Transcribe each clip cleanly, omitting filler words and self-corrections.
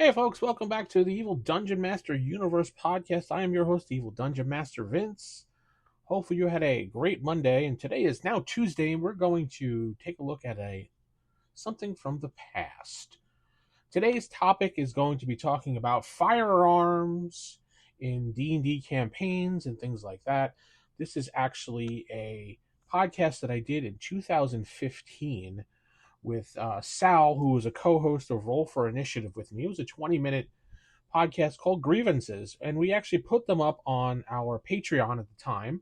Hey folks, welcome back to the Evil Dungeon Master Universe podcast. I am your host, Evil Dungeon Master Vince. Hopefully you had a great Monday, and today is now Tuesday, and we're going to take a look at something from the past. Today's topic is going to be talking about firearms in D&D campaigns and things like that. This is actually a podcast that I did in 2015 with Sal, who was a co-host of Roll for Initiative with me. It was a 20-minute podcast called Grievances, and we actually put them up on our Patreon at the time,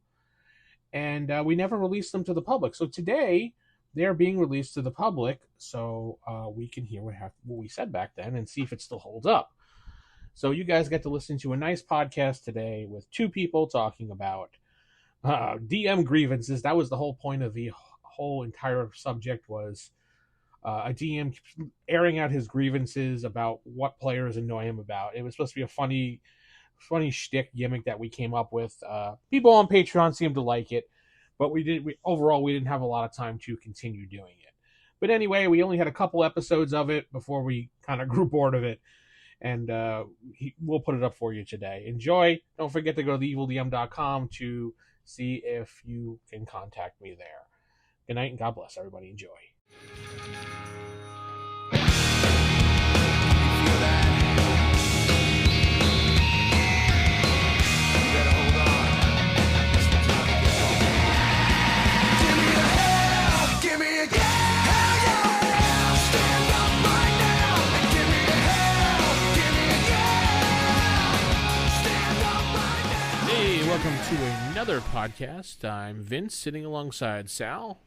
and we never released them to the public. So today, they're being released to the public, so we can hear what we said back then and see if it still holds up. So you guys get to listen to a nice podcast today with two people talking about DM grievances. That was the whole point of the whole entire subject, was a DM airing out his grievances about what players annoy him about. It was supposed to be a funny shtick gimmick that we came up with. People on Patreon seemed to like it, but overall we didn't have a lot of time to continue doing it. But anyway, we only had a couple episodes of it before we kind of grew bored of it, and we'll put it up for you today. Enjoy. Don't forget to go to theevildm.com to see if you can contact me there. Good night and God bless everybody. Enjoy. Welcome to another podcast. I'm Vince, sitting alongside Sal.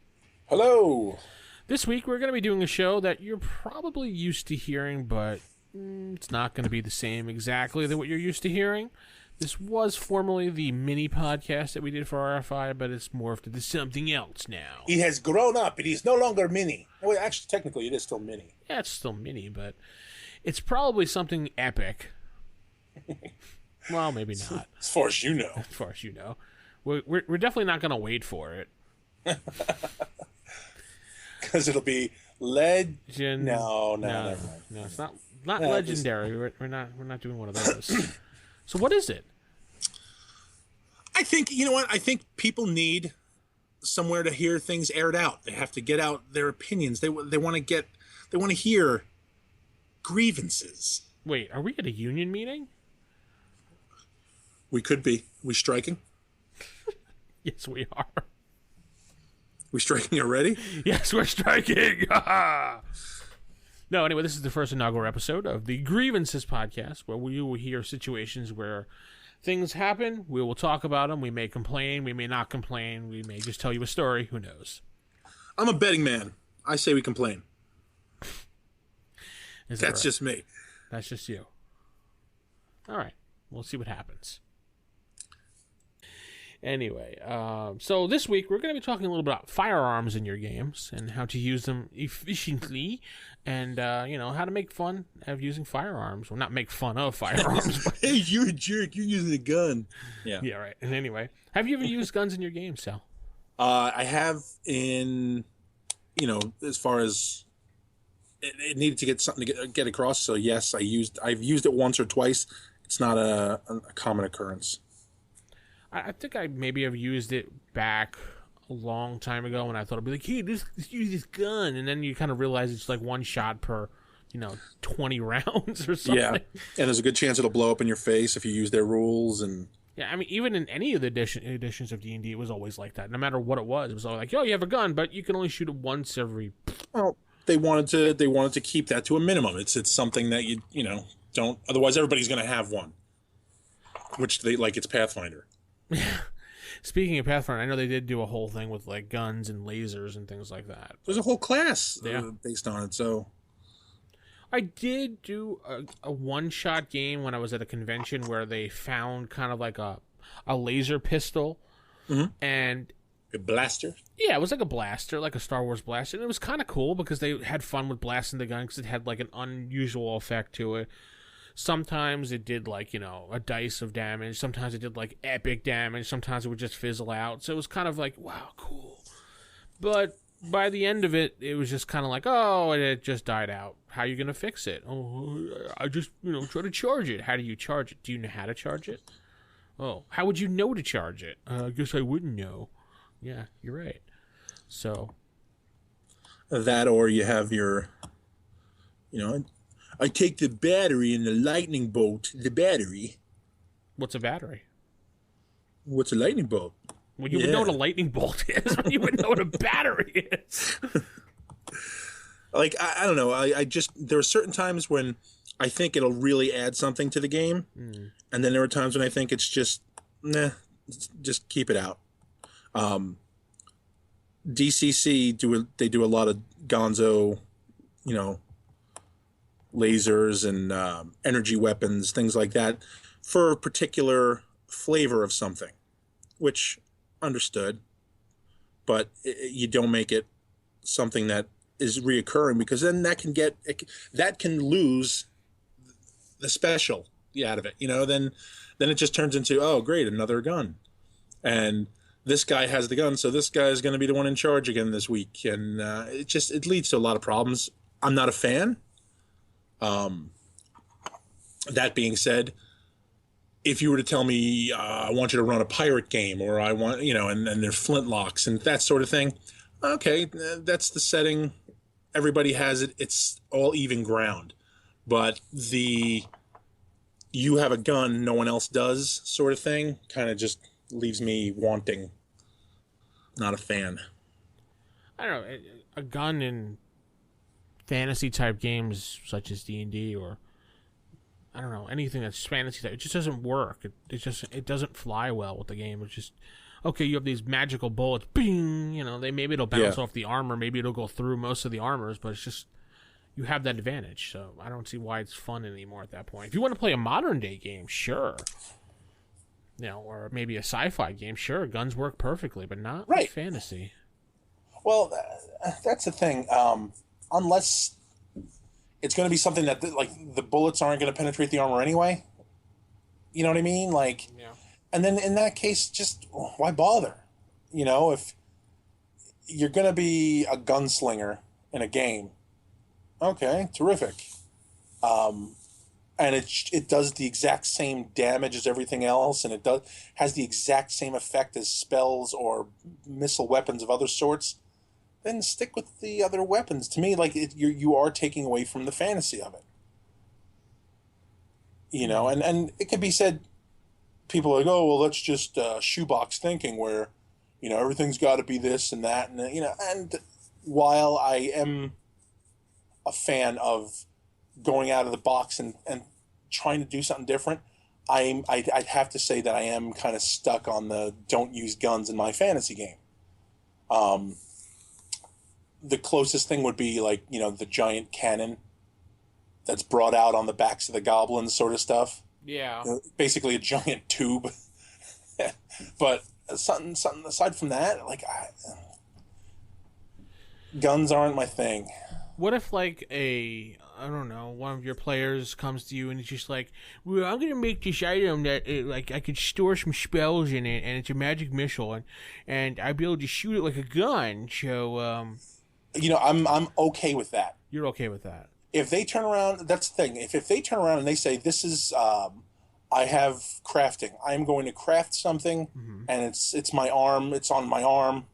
Hello. This week we're going to be doing a show that you're probably used to hearing, but it's not going to be the same exactly than what you're used to hearing. This was formerly the mini podcast that we did for RFI, but it's morphed into something else now. He has grown up, and he's no longer mini. Well, actually, technically, it is still mini. Yeah, it's still mini, but it's probably something epic. Well, maybe not. As far as you know. As far as you know. We're definitely not going to wait for it. Because it'll be legend. No, it's not legendary. We're not doing one of those. So what is it? I think, you know what? I think people need somewhere to hear things aired out. They have to get out their opinions. They want to hear grievances. Wait, are we at a union meeting? We could be. We striking? Yes, we are. We striking already? Yes, we're striking. No, anyway, this is the first inaugural episode of the Grievances podcast, where we will hear situations where things happen. We will talk about them. We may complain. We may not complain. We may just tell you a story. Who knows? I'm a betting man. I say we complain. That's right? Just me. That's just you. All right. We'll see what happens. Anyway, so this week we're going to be talking a little bit about firearms in your games and how to use them efficiently, and how to make fun of using firearms. Well, not make fun of firearms. But... Hey, you're a jerk. You're using a gun. Yeah, right. And anyway, have you ever used guns in your games, Sal? I have in, as far as it needed to get something to get across. So yes, I've used it once or twice. It's not a common occurrence. I think I maybe have used it back a long time ago when I thought it'd be like, hey, let's use this gun. And then you kind of realize it's like one shot per, 20 rounds or something. Yeah, and there's a good chance it'll blow up in your face if you use their rules. And yeah, I mean, even in any of the editions of D&D, it was always like that. No matter what it was always like, yo, you have a gun, but you can only shoot it once every... Well, they wanted to keep that to a minimum. It's something that you don't... Otherwise, everybody's going to have one. Which they like, it's Pathfinder. Speaking of Pathfinder, I know they did do a whole thing with like guns and lasers and things like that. There's a whole class Yeah. Based on it. So I did do a one-shot game when I was at a convention where they found kind of like a laser pistol. Mm-hmm. And a blaster. Yeah, it was like a blaster, like a Star Wars blaster, and it was kind of cool because they had fun with blasting the gun because it had like an unusual effect to it. Sometimes it did like, a dice of damage. Sometimes it did like epic damage. Sometimes it would just fizzle out. So it was kind of like, wow, cool. But by the end of it, it was just kind of like, oh, it just died out. How are you going to fix it? Oh, I just, try to charge it. How do you charge it? Do you know how to charge it? Oh, how would you know to charge it? I guess I wouldn't know. Yeah, you're right. So. That, or you have your, I take the battery and the lightning bolt. The battery. What's a battery? What's a lightning bolt? Well, you would know what a lightning bolt is. You would know what a battery is. Like, I don't know. I just, there are certain times when I think it'll really add something to the game. And then there are times when I think it's just, just keep it out. DCC they do a lot of gonzo, lasers and energy weapons, things like that, for a particular flavor of something, which understood, but you don't make it something that is reoccurring, because then that can lose the special out of it. Then it just turns into, oh great, another gun, and this guy has the gun, so this guy is going to be the one in charge again this week, and it leads to a lot of problems. I'm not a fan. That being said, if you were to tell me I want you to run a pirate game, or I want, and there's flintlocks and that sort of thing, okay, that's the setting. Everybody has it. It's all even ground. But you have a gun, no one else does sort of thing kind of just leaves me wanting. Not a fan. I don't know. A gun in fantasy type games such as D&D, or I don't know, anything that's fantasy type, it just doesn't work. It doesn't fly well with the game. It's just, okay, you have these magical bullets, bing, maybe it'll bounce off the armor, maybe it'll go through most of the armors, but it's just, you have that advantage. So I don't see why it's fun anymore at that point. If you want to play a modern day game, sure. Or maybe a sci-fi game, sure, guns work perfectly, but not with fantasy. Well, that's the thing. Unless it's going to be something that, the bullets aren't going to penetrate the armor anyway. You know what I mean? And then in that case, just why bother? If you're going to be a gunslinger in a game, okay, terrific. And it does the exact same damage as everything else, and has the exact same effect as spells or missile weapons of other sorts, then stick with the other weapons. To me, you are taking away from the fantasy of it. And it could be said, people are like, oh, well, that's just shoebox thinking, where, everything's got to be this and that, and while I am a fan of going out of the box and trying to do something different, I'd have to say that I am kind of stuck on the don't use guns in my fantasy game. The closest thing would be the giant cannon that's brought out on the backs of the goblins sort of stuff. Yeah. Basically a giant tube. But something aside from that, guns aren't my thing. What if I don't know, one of your players comes to you and it's just like, well, I'm going to make this item that I could store some spells in it, and it's a magic missile, and I'd be able to shoot it like a gun. So, I'm okay with that. You're okay with that. If they turn around, that's the thing. If they turn around and they say, this is, I have crafting. I'm going to craft something, and it's my arm. It's on my arm,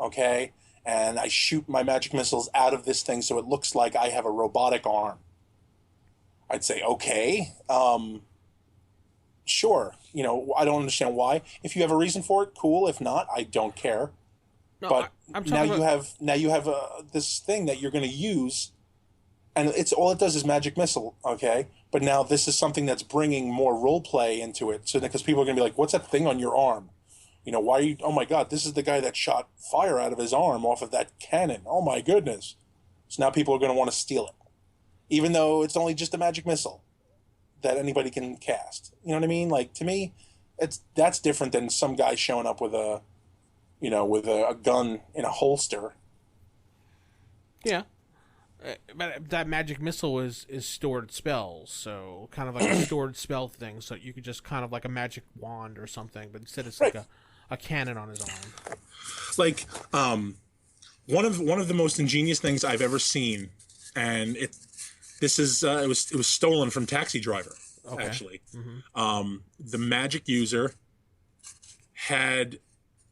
okay? And I shoot my magic missiles out of this thing so it looks like I have a robotic arm. I'd say, okay, sure. I don't understand why. If you have a reason for it, cool. If not, I don't care. No, but you have this thing that you're going to use, and it's all it does is magic missile, okay? But now this is something that's bringing more role play into it. So because people are going to be like, what's that thing on your arm? Why are you, oh my God, this is the guy that shot fire out of his arm off of that cannon. Oh my goodness. So now people are going to want to steal it. Even though it's only just a magic missile that anybody can cast. You know what I mean? To me, that's different than some guy showing up with a gun in a holster. Yeah. But that magic missile is stored spells, so kind of like a stored spell thing, so you could just kind of like a magic wand or something, but instead it's like a cannon on his arm. one of the most ingenious things I've ever seen, and it was stolen from Taxi Driver. Okay. Actually, the magic user had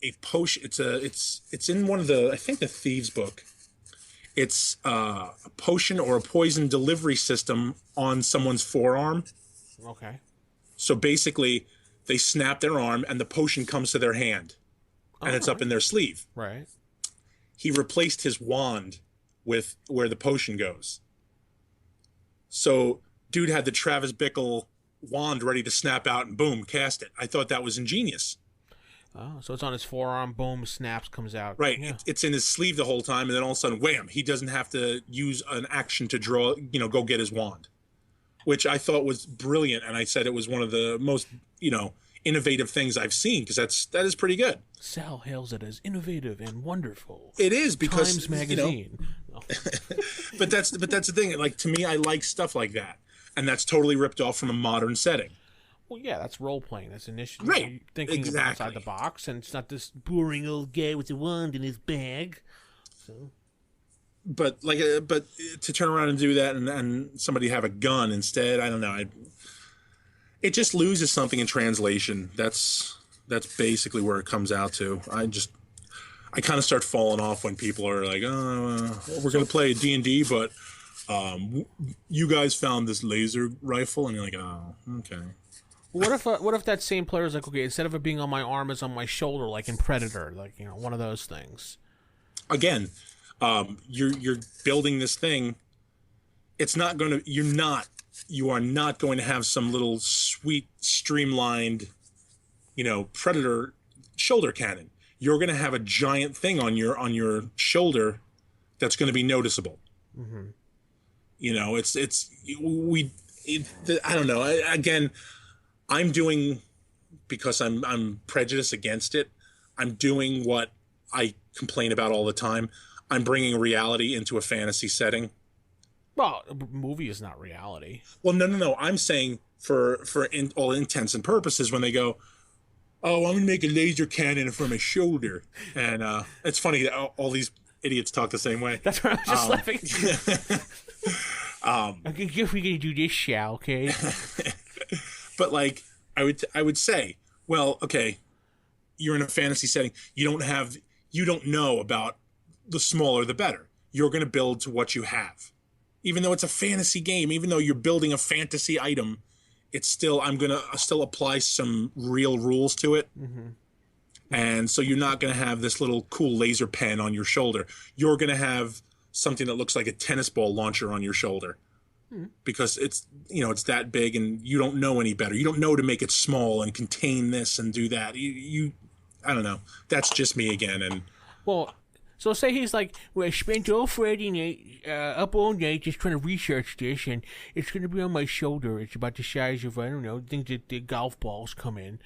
a potion. It's in one of the, I think, the Thieves book. It's a potion or a poison delivery system on someone's forearm. Okay. So basically, they snap their arm and the potion comes to their hand, and it's up in their sleeve. Right. He replaced his wand with where the potion goes. So dude had the Travis Bickle wand ready to snap out and boom, cast it. I thought that was ingenious. Oh, so it's on his forearm, boom, snaps, comes out. Right. Yeah. It's in his sleeve the whole time, and then all of a sudden, wham, he doesn't have to use an action to draw, go get his wand, which I thought was brilliant. And I said it was one of the most, innovative things I've seen, because that is pretty good. Sal hails it as innovative and wonderful. It is, because Times Magazine. But that's the thing. Like, to me, I like stuff like that, and that's totally ripped off from a modern setting. Well, yeah, that's role playing. That's initiative. Right. Thinking outside the box, and it's not this boring old guy with a wand in his bag. So. But to turn around and do that, and somebody have a gun instead, I don't know. It just loses something in translation. That's basically where it comes out to. I kind of start falling off when people are like, "Oh, we're going to play D&D, but you guys found this laser rifle," and you're like, "Oh, okay." What if that same player is like, okay, instead of it being on my arm, it's on my shoulder, like in Predator, like one of those things. Again, you're building this thing. It's not going to. You are not going to have some little sweet, streamlined, Predator shoulder cannon. You're going to have a giant thing on your shoulder that's going to be noticeable. Mm-hmm. I don't know. Again, I'm doing, because I'm prejudiced against it. I'm doing what I complain about all the time. I'm bringing reality into a fantasy setting. Well, a movie is not reality. Well, no. I'm saying for all intents and purposes, when they go, "Oh, I'm going to make a laser cannon from my shoulder," and it's funny that all these idiots talk the same way. That's what I was just laughing. I guess we're going to do this, shall, okay? But like, I would say, well, okay, you're in a fantasy setting. You don't know about the smaller the better. You're going to build to what you have. Even though it's a fantasy game, even though you're building a fantasy item, it's still, I'm going to still apply some real rules to it. Mm-hmm. And so you're not going to have this little cool laser pen on your shoulder. You're going to have something that looks like a tennis ball launcher on your shoulder. Mm-hmm. Because it's that big, and you don't know any better. You don't know to make it small and contain this and do that. I don't know. That's just me again. And well, so say he's like, well, I spent all Friday night, up all night just trying to research this, and it's going to be on my shoulder. It's about the size of, I don't know, things that the golf balls come in.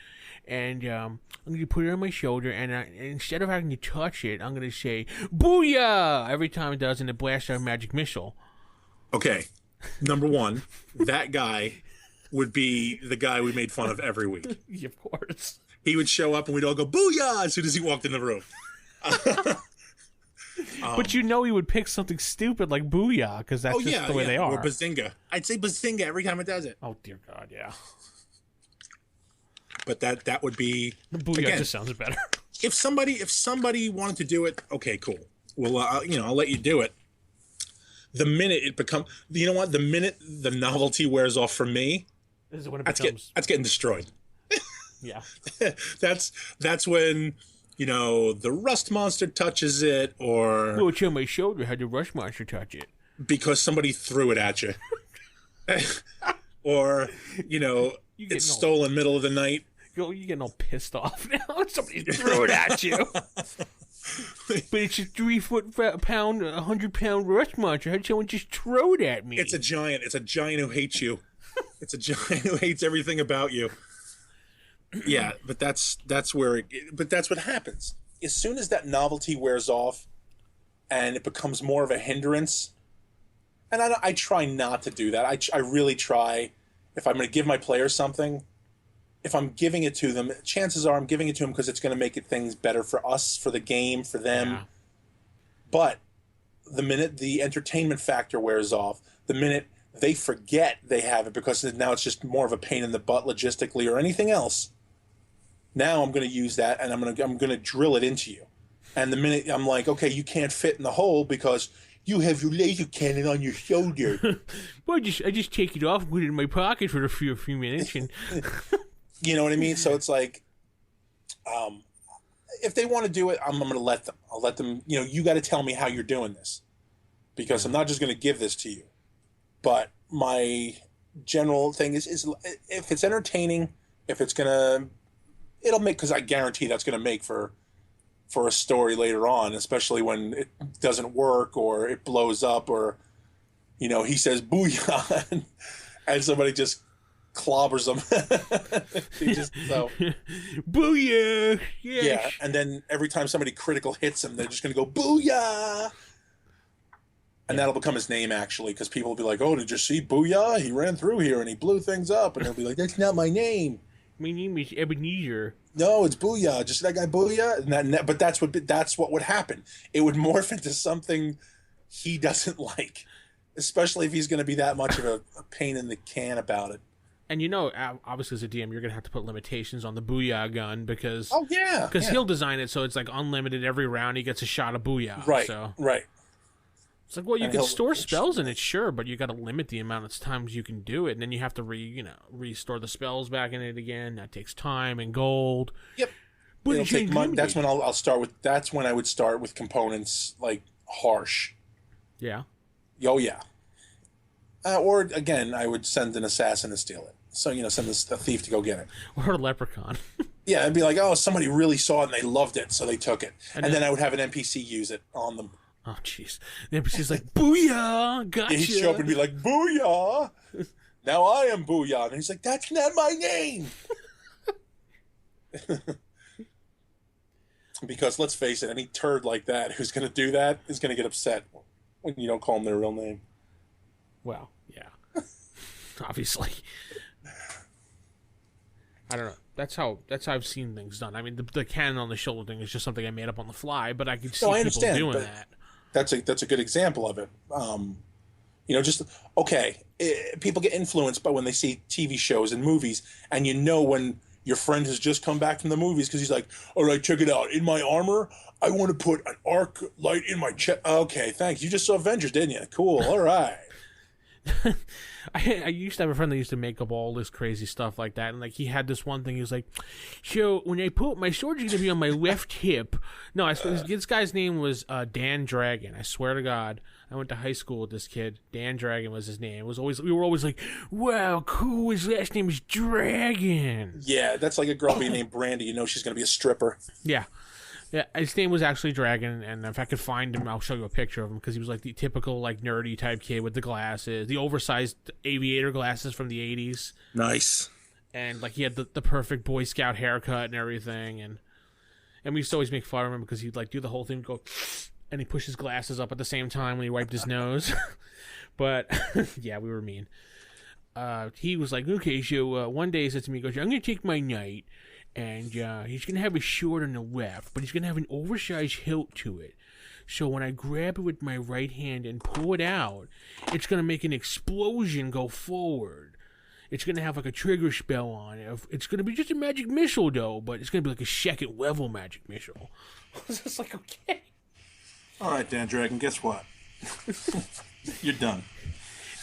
And I'm going to put it on my shoulder, and instead of having to touch it, I'm going to say, "Booyah!" every time it does, and it blasts out a magic missile. Okay. Number one, that guy would be the guy we made fun of every week. Of course. He would show up, and we'd all go, "Booyah!" as soon as he walked in the room. But he would pick something stupid like Booyah, because that's the way they are. Or Bazinga. I'd say Bazinga every time it does it. Oh, dear God, yeah. But that would be... Booyah just sounds better. If somebody wanted to do it, okay, cool. Well, I'll let you do it. The minute it becomes... You know what? The minute the novelty wears off for me, this is when it becomes... That's getting destroyed. Yeah. That's when... the rust monster touches it, or... Well, it's on my shoulder. How did the rust monster touch it? Because somebody threw it at you. Or, it's stolen middle of the night. You're getting all pissed off now. Somebody threw it at you. But it's a 3-foot-pound, 100-pound rust monster. How did someone just throw it at me? It's a giant. It's a giant who hates you. It's a giant who hates everything about you. Yeah, but that's where but that's what happens. As soon as that novelty wears off and it becomes more of a hindrance, and I try not to do that. I really try. If I'm going to give my players something, if I'm giving it to them, chances are I'm giving it to them because it's going to make things better for us, for the game, for them. But the minute the entertainment factor wears off, the minute they forget they have it because now it's just more of a pain in the butt logistically or anything else, now I'm going to use that and I'm going to drill it into you. And the minute I'm like, okay, you can't fit in the hole because you have your laser cannon on your shoulder. Well, I just take it off and put it in my pocket for a few minutes. And you know what I mean? So it's like, if they want to do it, I'm going to let them. I'll let them, you got to tell me how you're doing this. Because I'm not just going to give this to you. But my general thing is if it's entertaining, if it's going to, it'll make, because I guarantee that's going to make for a story later on, especially when it doesn't work or it blows up or, he says booyah and somebody just clobbers him. Booyah! Yes. Yeah, and then every time somebody critical hits him, they're just going to go booyah! And that'll become his name, actually, because people will be like, oh, did you see Booyah? He ran through here and he blew things up. And he'll be like, that's not my name. My name is Ebenezer. No, it's Booyah. Just that guy Booyah? But that's what would happen. It would morph into something he doesn't like, especially if he's going to be that much of a pain in the can about it. And obviously as a DM, you're going to have to put limitations on the Booyah gun because... Oh, yeah. Because he'll design it so it's like unlimited every round he gets a shot of Booyah. Right, so. Right. It's like, well, you can store spells in it, sure, but you got to limit the amount of times you can do it, and then you have to restore the spells back in it again. That takes time and gold. Yep. But it'll take money. That's when I'll start with. That's when I would start with components like harsh. Yeah. Oh yeah. Or again, I would send an assassin to steal it. So send a thief to go get it. Or a leprechaun. Yeah, it'd be like, oh, somebody really saw it and they loved it, so they took it, and then I would have an NPC use it on them. Oh, jeez. The NPC's like, booyah, gotcha. Yeah, he'd show up and be like, booyah. Now I am Booyah. And he's like, that's not my name. Because let's face it, any turd like that who's going to do that is going to get upset when you don't call them their real name. Well, yeah. Obviously. I don't know. That's how I've seen things done. I mean, the cannon on the shoulder thing is just something I made up on the fly, but I could see people doing that. That's a good example of it. People get influenced by when they see TV shows and movies, and when your friend has just come back from the movies because he's like, all right, check it out. In my armor, I want to put an arc light in my chest. Okay, thanks. You just saw Avengers, didn't you? Cool. All right. I used to have a friend that used to make up all this crazy stuff like that, and like he had this one thing. He was like, "So when I put my sword's gonna be on my left hip." No, this guy's name was Dan Dragon. I swear to God, I went to high school with this kid. Dan Dragon was his name. We were always like, "Wow, cool! His last name is Dragon." Yeah, that's like a girl being named Brandy. She's gonna be a stripper. Yeah. Yeah, his name was actually Dragon, and if I could find him, I'll show you a picture of him, because he was like the typical like nerdy type kid with the glasses, the oversized aviator glasses from the 80s. Nice. And like he had the perfect Boy Scout haircut and everything, and we used to always make fun of him because he'd like do the whole thing, go, and he pushed his glasses up at the same time when he wiped his nose. But yeah, we were mean. He was like, okay, so one day he said to me, he goes, I'm going to take my knight, and he's going to have a sword on the left, but he's going to have an oversized hilt to it. So when I grab it with my right hand and pull it out, it's going to make an explosion go forward. It's going to have like a trigger spell on it. It's going to be just a magic missile, though, but it's going to be like a second level magic missile. I was just like, okay. All right, Dan Dragon, guess what? You're done.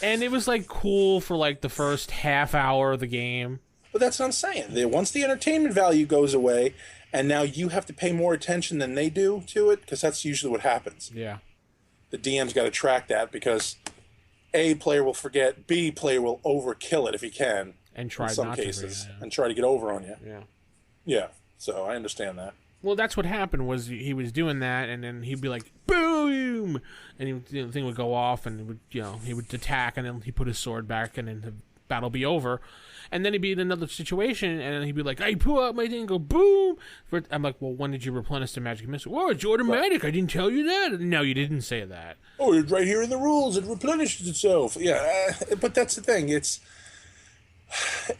And it was like cool for like the first half hour of the game. But that's what I'm saying. Once the entertainment value goes away, and now you have to pay more attention than they do to it, because that's usually what happens. Yeah. The DM's got to track that, because A, player will forget, B, player will overkill it if he can. And try in some not cases, to. Yeah. And try to get over on you. Yeah. Yeah. So I understand that. Well, that's what happened. Was he was doing that, and then he'd be like, "Boom!" and the thing would go off, and it would, he would attack, and then he put his sword back, and then the battle be over. And then he'd be in another situation, and then he'd be like, I pull out my thing and go, boom! I'm like, well, when did you replenish the magic missile? Well, it's automatic. Right. I didn't tell you that. No, you didn't say that. Oh, it's right here in the rules. It replenishes itself. Yeah, but that's the thing.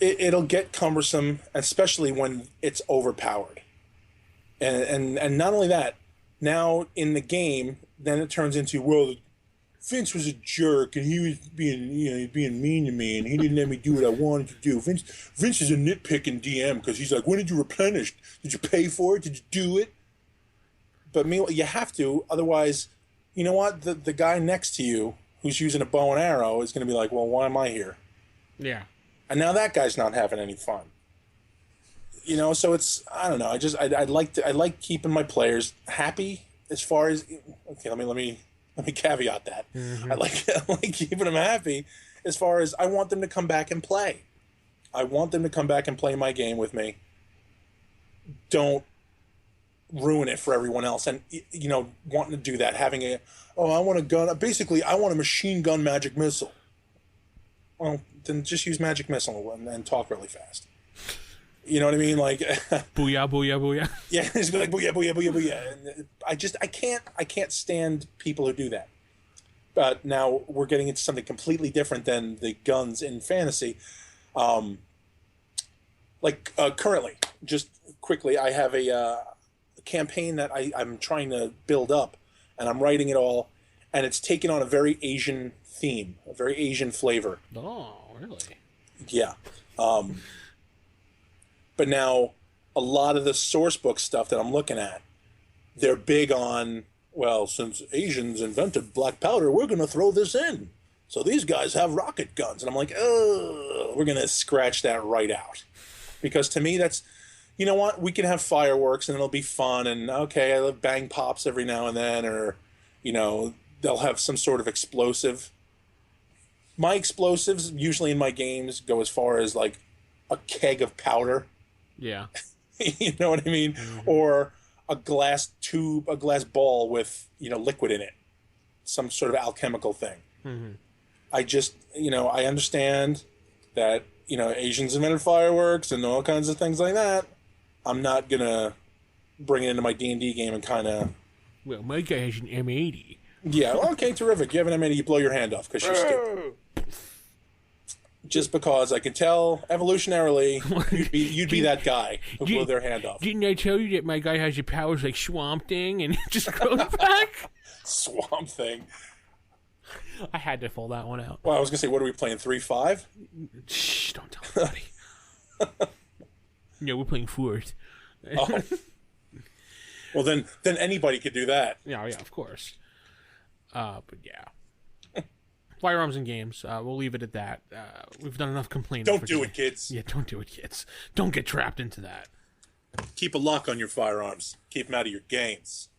It'll get cumbersome, especially when it's overpowered. And not only that, now in the game, then it turns into, well, Vince was a jerk, and he was being mean to me, and he didn't let me do what I wanted to do. Vince is a nitpicking DM because he's like, when did you replenish? Did you pay for it? Did you do it? But meanwhile, you have to, otherwise, you know what? The guy next to you who's using a bow and arrow is going to be like, well, why am I here? Yeah. And now that guy's not having any fun. You know, so it's, I don't know. I like keeping my players happy as far as, okay, let me caveat that. Mm-hmm. I like keeping them happy as far as I want them to come back and play. I want them to come back and play my game with me. Don't ruin it for everyone else. And, you know, wanting to do that, having I want a gun. Basically, I want a machine gun magic missile. Well, then just use magic missile and talk really fast. You know what I mean? Like, booyah, booyah, booyah. Yeah, just be like booyah, booyah, booyah, booyah. And I can't stand people who do that. But now we're getting into something completely different than the guns in fantasy. Currently, just quickly, I have a campaign that I'm trying to build up, and I'm writing it all, and it's taken on a very Asian theme, a very Asian flavor. Oh, really? Yeah. But now, a lot of the source book stuff that I'm looking at, they're big on, well, since Asians invented black powder, we're going to throw this in. So these guys have rocket guns. And I'm like, oh, we're going to scratch that right out. Because to me, that's, you know what? We can have fireworks and it'll be fun. And, okay, I love bang pops every now and then. Or, you know, they'll have some sort of explosive. My explosives, usually in my games, go as far as, like, a keg of powder. Yeah. You know what I mean? Mm-hmm. Or a glass tube, a glass ball with, you know, liquid in it. Some sort of alchemical thing. Mm-hmm. I just, you know, I understand that, you know, Asians invented fireworks and all kinds of things like that. I'm not going to bring it into my D&D game and kind of... Well, my guy has an M80. Yeah, okay, terrific. You have an M80, you blow your hand off because you're stupid. Just because I can tell evolutionarily you'd be that guy who blew their hand off. Didn't I tell you that my guy has the powers like Swamp Thing and just goes back? Swamp Thing. I had to pull that one out. Well, I was going to say, what are we playing, 3-5? Shh, don't tell anybody. No, we're playing fourth. Oh. Well, then anybody could do that. Yeah, of course. But yeah. Firearms and games. We'll leave it at that. We've done enough complaining. Don't do it, kids. Yeah, don't do it, kids. Don't get trapped into that. Keep a lock on your firearms. Keep them out of your games.